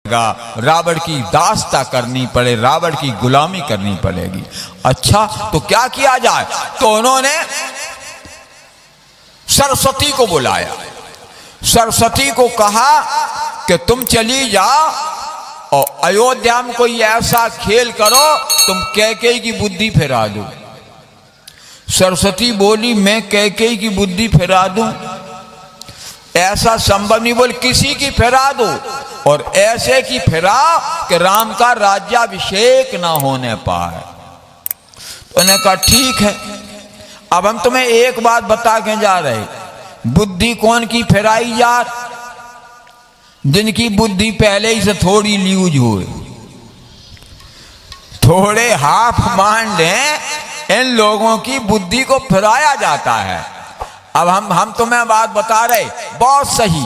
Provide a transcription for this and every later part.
रावण की दास्ता करनी पड़े, रावण की गुलामी करनी पड़ेगी। अच्छा तो क्या किया जाए? तो उन्होंने सरस्वती को बुलाया, सरस्वती को कहा कि तुम चली जाओ और अयोध्या में कोई ऐसा खेल करो तुम कैकेयी की बुद्धि फिरा दो। सरस्वती बोली मैं कैकेयी की बुद्धि फिरा दूं? ऐसा संभव नहीं। बोल किसी की फिरा दो, और ऐसे की फिरा कि राम का राज्याभिषेक ना होने पाए। तो उन्होंने कहा ठीक है, अब हम तुम्हें एक बात बता के जा रहे, बुद्धि कौन की फिराई जा? जिनकी बुद्धि पहले ही से थोड़ी ल्यूज हो, थोड़े हाफ माइंड हैं, इन लोगों की बुद्धि को फिराया जाता है। अब हम तुम्हें बात बता रहे बहुत सही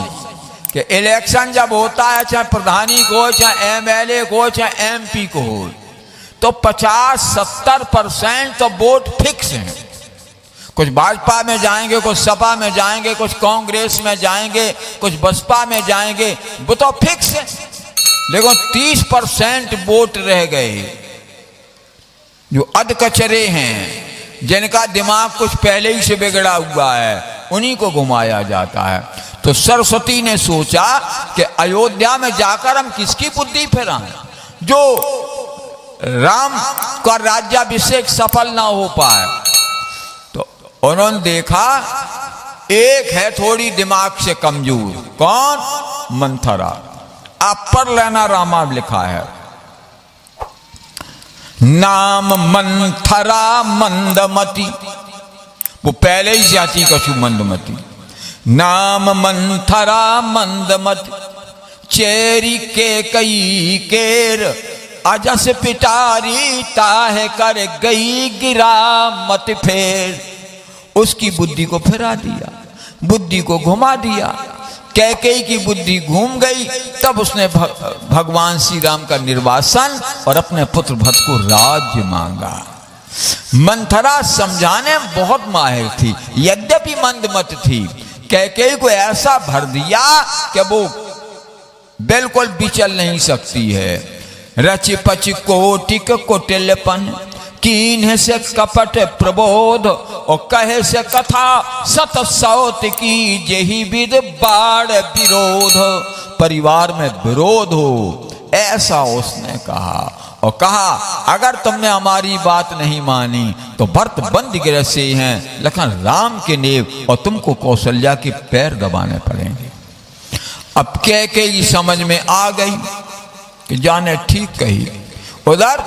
कि इलेक्शन जब होता है, चाहे प्रधानी को, चाहे एमएलए को, चाहे एमपी को हो, तो 50-70% तो वोट फिक्स हैं। कुछ भाजपा में जाएंगे, कुछ सपा में जाएंगे, कुछ कांग्रेस में जाएंगे, कुछ बसपा में जाएंगे, वो तो फिक्स है। लेकिन 30% वोट रह गए जो अधकचरे हैं, जिनका दिमाग कुछ पहले ही से बिगड़ा हुआ है, उन्हीं को घुमाया जाता है। तो सरस्वती ने सोचा कि अयोध्या में जाकर हम किसकी बुद्धि फिराएं? जो राम का राज्याभिषेक सफल ना हो पाए। तो उन्होंने देखा एक है थोड़ी दिमाग से कमजोर, कौन? मंथरा। आप पढ़ लेना, रामायण लिखा है, नाम मंथरा मंदमती, वो पहले ही जाति कछु मंदमती। नाम मंथरा मंदमती, चेरी के कई केर, अजस पिटारी ताहे कर गई गिरा मत फेर। उसकी बुद्धि को फिरा दिया, बुद्धि को घुमा दिया। कैकेयी की बुद्धि घूम गई, तब उसने भगवान श्री राम का निर्वासन और अपने पुत्र भक्त को राज्य मांगा। मंथरा समझाने में बहुत माहिर थी, यद्यपि मंदमत थी। कैकेयी को ऐसा भर दिया कि वो बिल्कुल विचल नहीं सकती है। रच पच कोटिक कुटिलपन, कीन्ह से कपट प्रबोध, और कहे से कथा सत सौत की, जेहि विद बाढ़ विरोध। परिवार में विरोध हो ऐसा उसने कहा, और कहा अगर तुमने हमारी बात नहीं मानी तो भरत बंद गिरह से हैं, लखन राम के नेव, और तुमको कौशल्या के पैर दबाने पड़ेंगे। अब कैकेयी समझ में आ गई कि जाने ठीक कही। उधर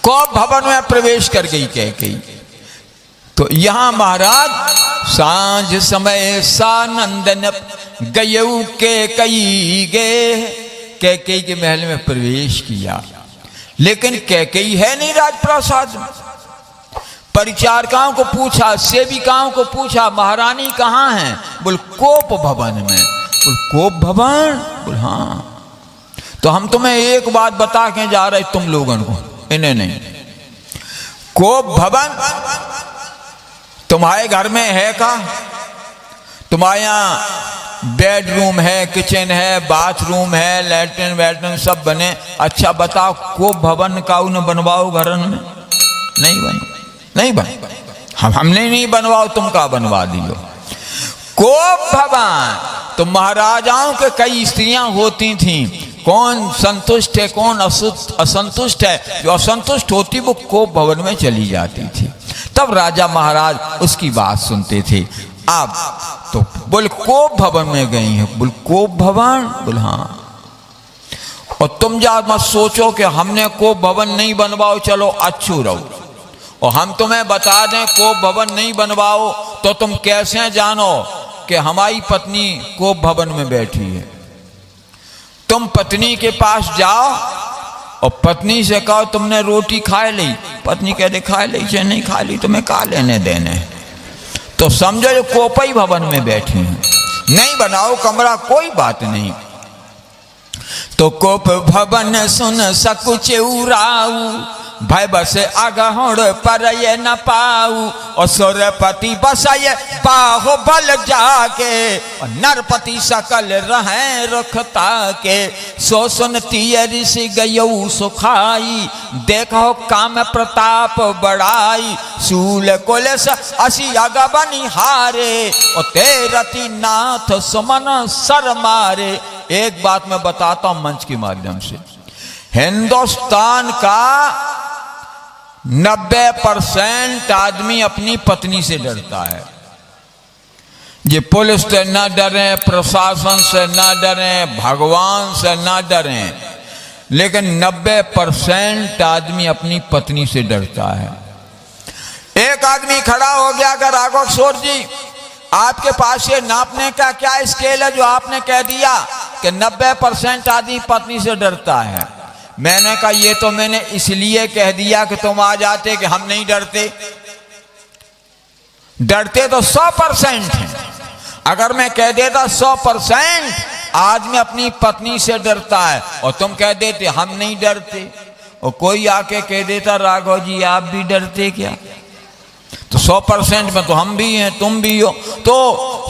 कौप भवन में प्रवेश कर गई कैकेयी। तो यहां महाराज सांझ समय सानंदन गयऊ के कई गे, कैकेयी के महल में प्रवेश किया। लेकिन कैकेयी है नहीं राजप्रासाद में। परिचारिकाओं को पूछा, सेविकाओं को पूछा, महारानी कहाँ हैं? बोल कोप भवन में। बोल कोप भवन? बोल हाँ। तो हम तुम्हें एक बात बता के जा रहे तुम लोगों को, इन्हें नहीं। कोप भवन तुम्हारे घर में है का? तुम्हारे यहाँ बेडरूम है, किचन है, बाथरूम है, लैट्रिन वैट्रिन सब बने। अच्छा बताओ कोप भवन का उन्हें बनवाओ घरन में? नहीं बन, नहीं बन। हमने नहीं बनवाओ, तुम का बनवा दियो कोप भवन। तो महाराजाओं के कई स्त्रियां होती थीं, कौन संतुष्ट है कौन असंतुष्ट है। जो असंतुष्ट होती वो कोप भवन में चली जाती थी। तब राजा महाराज उसकी बात सुनते थे। अब तो बोल कोप भवन में गई है? बोल कोप भवन? बोल हाँ। और तुम जा मत सोचो कि हमने कोप भवन नहीं बनवाओ, चलो अच्छू रहो। और हम तुम्हें बता दें कोप भवन नहीं बनवाओ तो तुम कैसे जानो कि हमारी पत्नी कोप भवन में बैठी है? तुम पत्नी के पास जाओ और पत्नी से कहो तुमने रोटी खा ली। पत्नी कह दे खा ली, चाहे नहीं खा ली, तुम्हें का लेने देने। तो समझो जो कोपई भवन में बैठे हैं। नहीं बनाओ कमरा, कोई बात नहीं। तो कोप भवन सुन सकुच उराऊ, भय बसे अगहुड़ पर ये न पाऊ, और सुरपति बसाए बाहुबल जाके, और नरपति सकल रहें रुखता के। सो सुनती ऋषि गयऊ सुखाई, देखो काम प्रताप बढ़ाई। शूल कुलस असी अगबनी हारे, और तेरति नाथ सुमन सर मारे। एक बात मैं बताता हूं मंच के माध्यम से, हिंदुस्तान का 90% आदमी अपनी पत्नी से डरता है। ये पुलिस से ना डरें, प्रशासन से ना डरें, भगवान से ना डरें, लेकिन 90% आदमी अपनी पत्नी से डरता है। एक आदमी खड़ा हो गया, अगर राघव किशोर जी आपके पास ये नापने का क्या स्केल है जो आपने कह दिया कि 90% आदमी पत्नी से डरता है? मैंने कहा ये तो मैंने इसलिए कह दिया कि तुम आ जाते कि हम नहीं डरते। डरते तो 100% हैं। अगर मैं कह देता 100% आदमी अपनी पत्नी से डरता है और तुम कह देते हम नहीं डरते, और कोई आके कह देता राघव जी आप भी डरते क्या, तो 100% में तो हम भी हैं तुम भी हो, तो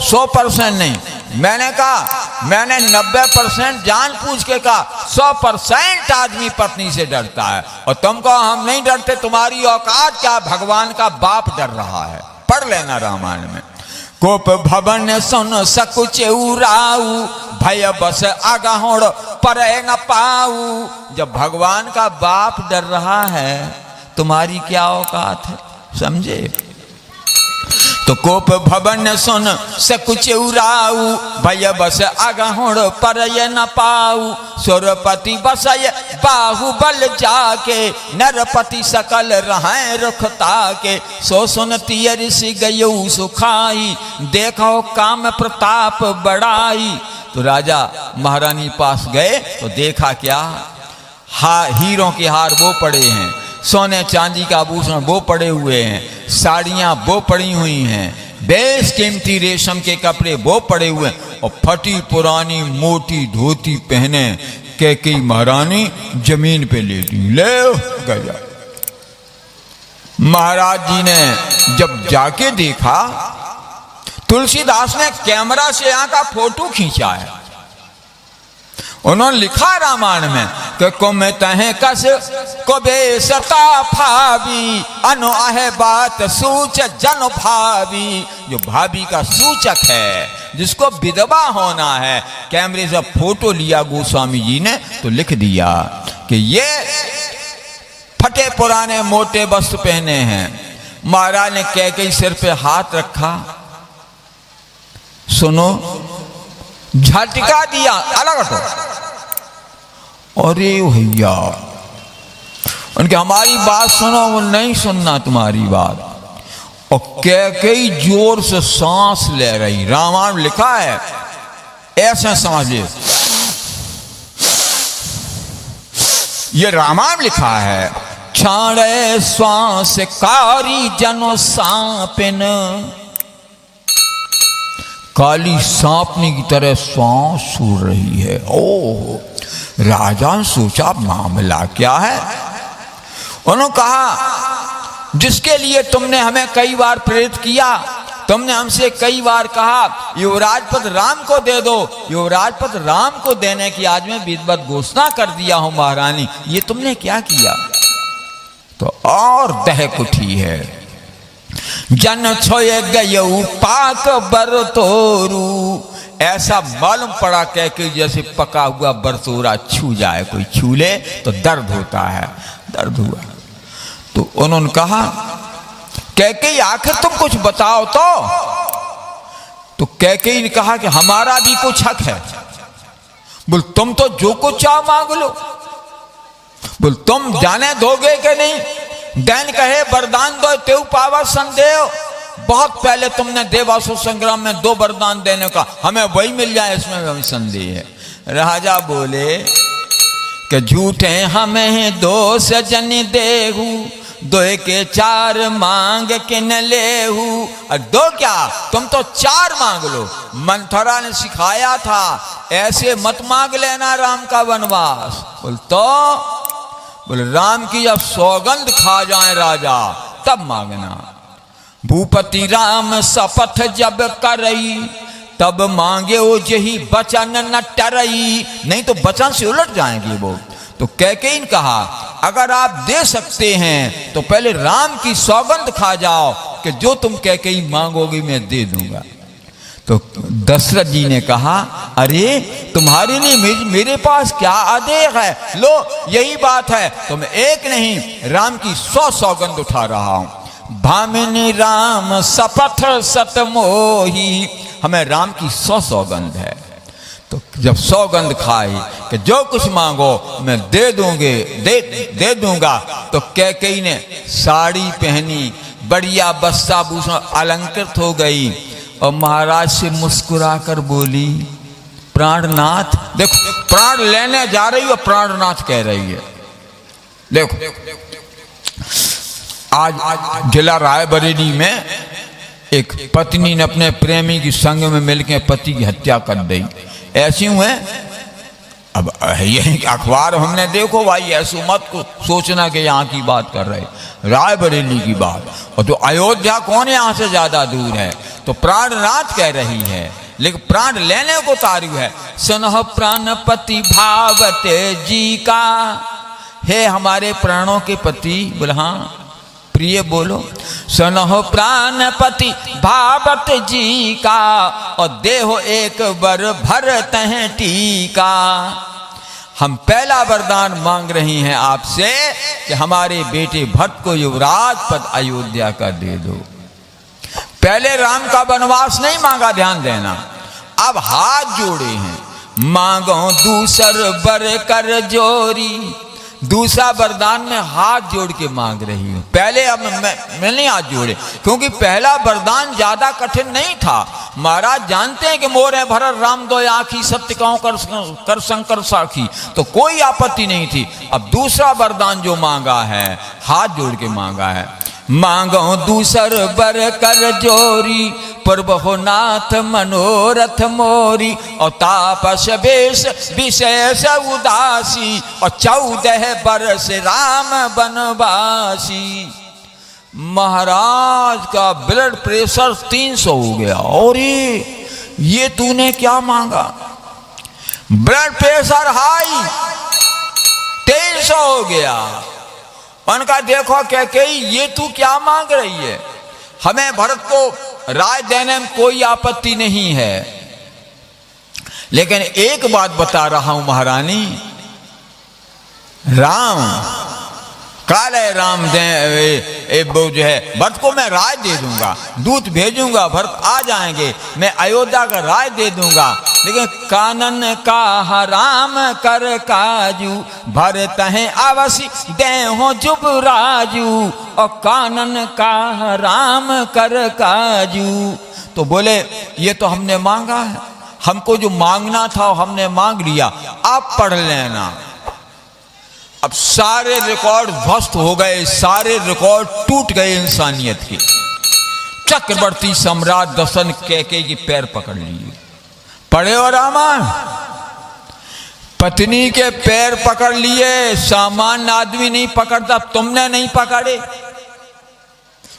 100% नहीं। मैंने कहा, मैंने 90% जान पूछ के कहा 100% आदमी पत्नी से डरता है, और तुम कहो हम नहीं डरते, तुम्हारी औकात क्या? भगवान का बाप डर रहा है, पढ़ लेना रामायण में। कोप भवन सुन सकुच उराऊ, भय बस अगहुड़ पर न पाऊ। जब भगवान का बाप डर रहा है तुम्हारी क्या औकात है, समझे? तो कोप भवन सुन सकुच उराऊ, भय बस अगहुड़ पर ये न पाऊ। सुरपति बसय बाहुबल जाके, नरपति सकल रहें रुखता के। सो सुनती ऋषि गयऊ सुखाई, देखो काम प्रताप बढ़ाई। तो राजा महारानी पास गए तो देखा क्या, हीरों के हार वो पड़े हैं, सोने चांदी का आभूषण वो पड़े हुए हैं, साड़ियां वो पड़ी हुई हैं, बेशकीमती रेशम के कपड़े वो पड़े हुए हैं, और फटी पुरानी मोटी धोती पहने कैकेयी महारानी जमीन पे लेटी। ले गया। महाराज जी ने जब जाके देखा, तुलसीदास ने कैमरा से यहाँ का फोटो खींचा है। उन्होंने लिखा रामायण में कि कुम तहे कस को बेसता भावी, अनु आहे बात सूच जन भावी। जो भाभी का सूचक है, जिसको विधवा होना है, कैमरे से फोटो लिया गोस्वामी जी ने तो लिख दिया कि ये फटे पुराने मोटे वस्त्र पहने हैं। महाराज ने कैकेयी सिर पे हाथ रखा, सुनो, झटका दिया, अलग हटो। अरे भैया, उनके हमारी बात सुनो, वो नहीं सुनना तुम्हारी बात। और कैकेयी जोर से सांस ले रही। रामायण लिखा है, ऐसे समझिए, ये रामायण लिखा है। छाड़े श्वास कारी जनो सांपिन, काली सांपनी की तरह सांस सूर रही है। ओह, राजा ने सोचा मामला क्या है। उन्होंने कहा, जिसके लिए तुमने हमें कई बार प्रेरित किया, तुमने हमसे कई बार कहा युवराज पद राम को दे दो, युवराज पद राम को देने की आज मैं विधिवत घोषणा कर दिया हूं महारानी, ये तुमने क्या किया? तो और दहक उठी है। जन छोए गयऊ पाक बरतोरू, ऐसा मालूम पड़ा कैकेयी जैसे पका हुआ बरतोरा छू जाए, कोई छू ले तो दर्द होता है। दर्द हुआ तो उन्होंने कहा, कैकेयी आखिर तुम कुछ बताओ तो कैकेयी ने कहा कि हमारा भी कुछ हक है। बोल तुम तो जो कुछ चाहो मांग लो। बोल तुम जाने दोगे कि नहीं? दैन कहे वरदान दो तेऊ पावा संदेह। बहुत पहले तुमने देवासुर संग्राम में 2 वरदान देने का, हमें वही मिल जाए इसमें हमें संदेह है। राजा बोले कि झूठे हमें 2 सजन देहू, 2 के 4 मांग के न लेहू। और 2 क्या, तुम तो 4 मांग लो। मंथरा ने सिखाया था ऐसे मत मांग लेना राम का वनवास। बोल तो बोले राम की जब सौगंध खा जाए राजा तब मांगना। भूपति राम शपथ जब करई तब मांगे वो यही बचन न टरई, नहीं तो वचन से उलट जाएंगे वो। तो कैकेयी ने कहा अगर आप दे सकते हैं तो पहले राम की सौगंध खा जाओ कि जो तुम कैकेयी मांगोगी मैं दे दूंगा। तो दशरथ जी ने कहा अरे तुम्हारे लिए मेरे पास क्या आदेश है, लो यही बात है। तो मैं एक नहीं राम की 100 सौगंध उठा रहा हूं। भामिनी राम शपथ सत मोही, हमें राम की 100 सौगंध है। तो जब सौगंध खाई कि जो कुछ मांगो मैं दे दूंगा, तो कैकेयी ने साड़ी पहनी, बढ़िया बस्ता भूषण अलंकृत हो गई और महाराज से मुस्कुराकर बोली प्राणनाथ। देखो प्राण लेने जा रही है, प्राणनाथ कह रही है। देखो आज जिला रायबरेली में एक पत्नी ने अपने प्रेमी की संग में मिलकर पति की हत्या कर दी। ऐसी हुए अब यही अखबार हमने देखो भाई, ऐसे मत को सोचना कि यहाँ की बात कर रहे, रायबरेली की बात। और तो अयोध्या कौन यहाँ से ज्यादा दूर है। तो प्राणनाथ कह रही है, लेकिन प्राण लेने को तारू है। सुनह प्राणपति भावते जी का, हे हमारे प्राणों के पति। बोले हाँ प्रिय बोलो। सुनहो प्राणपति भावत जी का, और देहो एक बर भरत हैं टीका। हम पहला वरदान मांग रही हैं आपसे कि हमारे बेटे भट्ट को युवराज पद अयोध्या का दे दो। पहले राम का वनवास नहीं मांगा, ध्यान देना। अब हाथ जोड़े हैं, मांगो दूसर बर कर जोरी। दूसरा वरदान में हाथ जोड़ के मांग रही हूं। पहले अब मैं नहीं हाथ जोड़े, क्योंकि पहला वरदान ज्यादा कठिन नहीं था। महाराज जानते हैं कि मोरे भरत राम दो आखी, सत्य कहूं कर शंकर साखी, तो कोई आपत्ति नहीं थी। अब दूसरा वरदान जो मांगा है हाथ जोड़ के मांगा है। मांगो दूसर बर कर जोरी, पूर्व हो नाथ मनोरथ मोरी। और तापस वेश विशेष उदासी, और 14 बरस राम बनवासी। महाराज का ब्लड प्रेशर 300 हो गया। और ये तूने क्या मांगा? ब्लड प्रेशर हाई 300 हो गया। उनका देखो कैकेयी ये तू क्या मांग रही है? हमें भरत को राज देने में कोई आपत्ति नहीं है, लेकिन एक बात बता रहा हूं महारानी, राम काले राम दे वो जो है भरत को मैं राज दे दूंगा, दूत भेजूंगा, भरत आ जाएंगे, मैं अयोध्या का राज दे दूंगा। लेकिन कानन का राम कर काजू, भरत हैं अवश्य दे हो जुबराजू। और कानन का राम कर काजू। तो बोले ये तो हमने मांगा है, हमको जो मांगना था हमने मांग लिया, आप पढ़ लेना। अब सारे रिकॉर्ड ध्वस्त हो गए, सारे रिकॉर्ड टूट गए इंसानियत के। चक्रवर्ती सम्राट दशरथ कैकेयी के पैर पकड़ लिए। पढ़े हो रामायण? पत्नी के पैर पकड़ लिए, सामान्य आदमी नहीं पकड़ता, तुमने नहीं पकड़े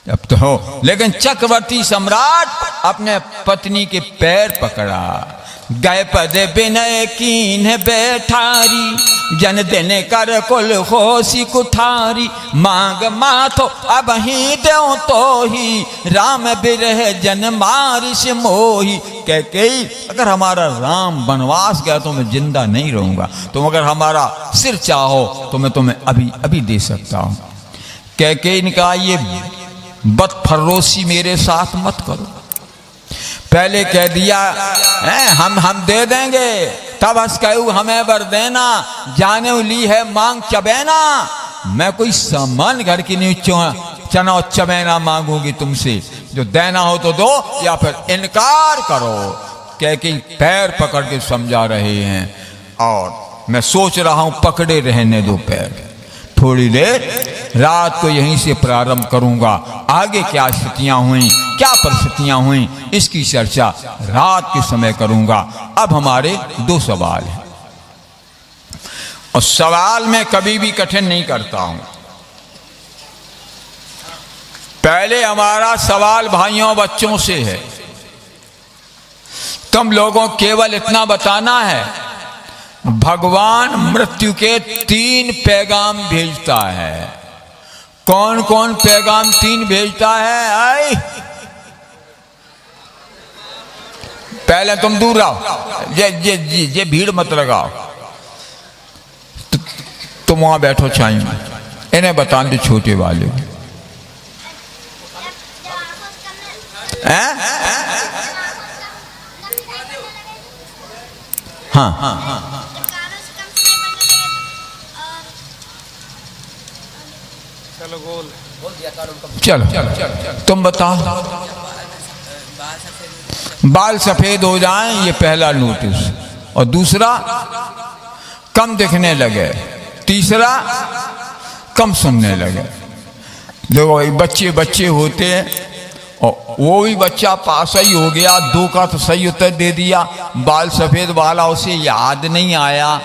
अब तो हो। लेकिन चक्रवर्ती सम्राट अपने पत्नी के पैर पकड़ा। गए पद विनय कीन बैठारी, जन देने कर कुल होशी कुठारी। मांग माथो अब ही दो तो ही, राम बिरह जन मारिश मोही। कैकेयी अगर हमारा राम वनवास गया तो मैं जिंदा नहीं रहूंगा, तुम अगर हमारा सिर चाहो तो मैं तुम्हें अभी अभी दे सकता हूं। कैकेयी ने कहा ये बदफरोशी मेरे साथ मत करो। पहले कह दिया हम दे देंगे, तब हंस कहू हमें बर देना, जाने ली है मांग चबेना। मैं कोई सामान घर की नहीं चना और चबेना मांगूंगी तुमसे, जो देना हो तो दो या फिर इनकार करो। कह के पैर पकड़ के समझा रहे हैं, और मैं सोच रहा हूं पकड़े रहने दो पैर थोड़ी देर, रात को यहीं से प्रारंभ करूंगा। आगे क्या स्थितियां हुई, क्या परिस्थितियां हुई, इसकी चर्चा रात के समय करूंगा। अब हमारे 2 सवाल हैं। और सवाल मैं कभी भी कठिन नहीं करता हूं। पहले हमारा सवाल भाइयों बच्चों से है। तुम लोगों को केवल इतना बताना है, भगवान मृत्यु के 3 पैगाम भेजता है। कौन कौन पैगाम 3 भेजता है? आई पहले तुम दूर रहो, ये भीड़ मत लगाओ। तुम वहां बैठो छाई में, इन्हें बता दो छोटे वाले हाँ हाँ चलो तुम बताओ। बाल सफेद हो जाएं, ये पहला नोटिस। और दूसरा, कम दिखने लगे। तीसरा, कम सुनने लगे। देखो बच्चे बच्चे होते हैं, और वो भी बच्चा पास ही हो गया, 2 का तो सही उत्तर दे दिया। बाल सफेद वाला उसे याद नहीं आया,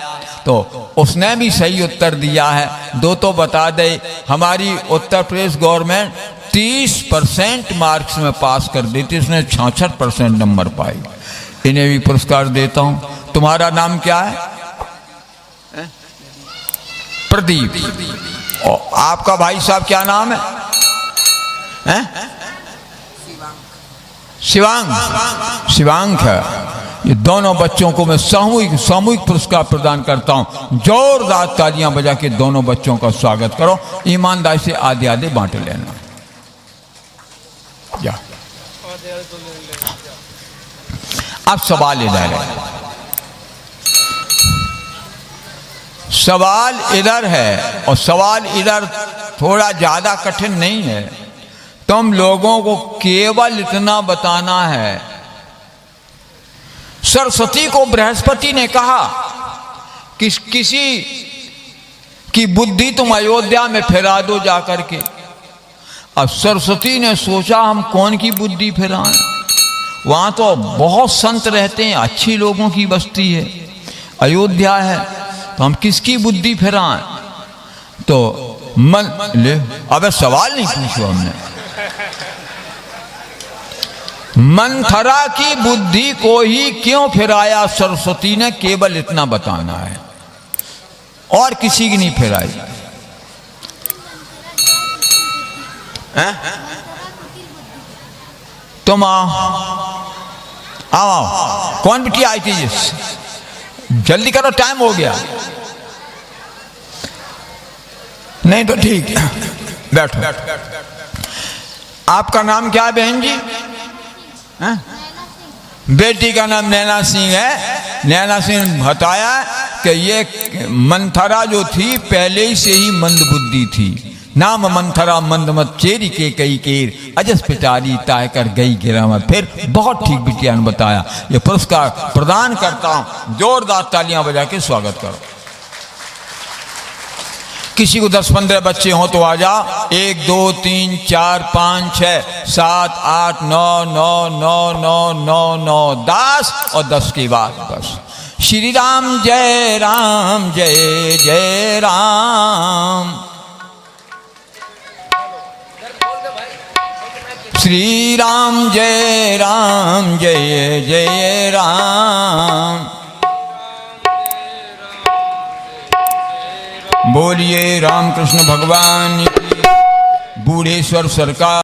तो उसने भी सही उत्तर दिया है, 2 तो बता दे। हमारी उत्तर प्रदेश गवर्नमेंट 30% मार्क्स में पास कर देती, इसने 66% नंबर पाए। इन्हें भी पुरस्कार देता हूं। तुम्हारा नाम क्या है? प्रदीप। और आपका भाई साहब क्या नाम है? शिवांक है। ये दोनों बच्चों को मैं सामूहिक पुरस्कार प्रदान करता हूं। जोरदार तालियां बजा के दोनों बच्चों का स्वागत करो। ईमानदारी से आधे आधे बांट लेना। जा अब सवाल इधर है, सवाल इधर है, और सवाल इधर थोड़ा ज्यादा कठिन नहीं है। तुम लोगों को केवल इतना बताना है, सरस्वती को बृहस्पति ने कहा कि किसी की बुद्धि तुम अयोध्या में फिरा दो जाकर के। अब सरस्वती ने सोचा हम कौन की बुद्धि फिराएं, वहां तो बहुत संत रहते हैं, अच्छी लोगों की बस्ती है, अयोध्या है, तो हम किसकी बुद्धि फिराएं? तो मन ले, अबे सवाल नहीं पूछो हमने। मंथरा की बुद्धि को ही क्यों फिराया सरस्वती ने, केवल इतना बताना है, और किसी की नहीं फिराई। तुम आओ, कौन बिटिया आई थी? जल्दी करो, टाइम हो गया। नहीं तो ठीक है, बैठो। आपका नाम क्या है बहन जी? बेटी का नाम नैना सिंह है। नैना सिंह बताया कि ये मंथरा जो थी पहले ही से ही मंद बुद्धि थी। नाम मंथरा मंदमत चेरी के कई केर, अजस पिटारी ताय कर गई गिरामत। फिर बहुत ठीक बिटिया ने बताया। ये पुरस्कार प्रदान करता हूं, जोरदार तालियां बजा के स्वागत करो। किसी को 10-15 बच्चे हो तो आ जाओ। 1 2 3 4 5 6 7 8 9 9 9 9 9 9 10, और 10 के बाद बस। श्री राम जय जय राम। श्री राम जय जय राम। बोलिए रामकृष्ण भगवान की। बूढ़ेश्वर सरकार।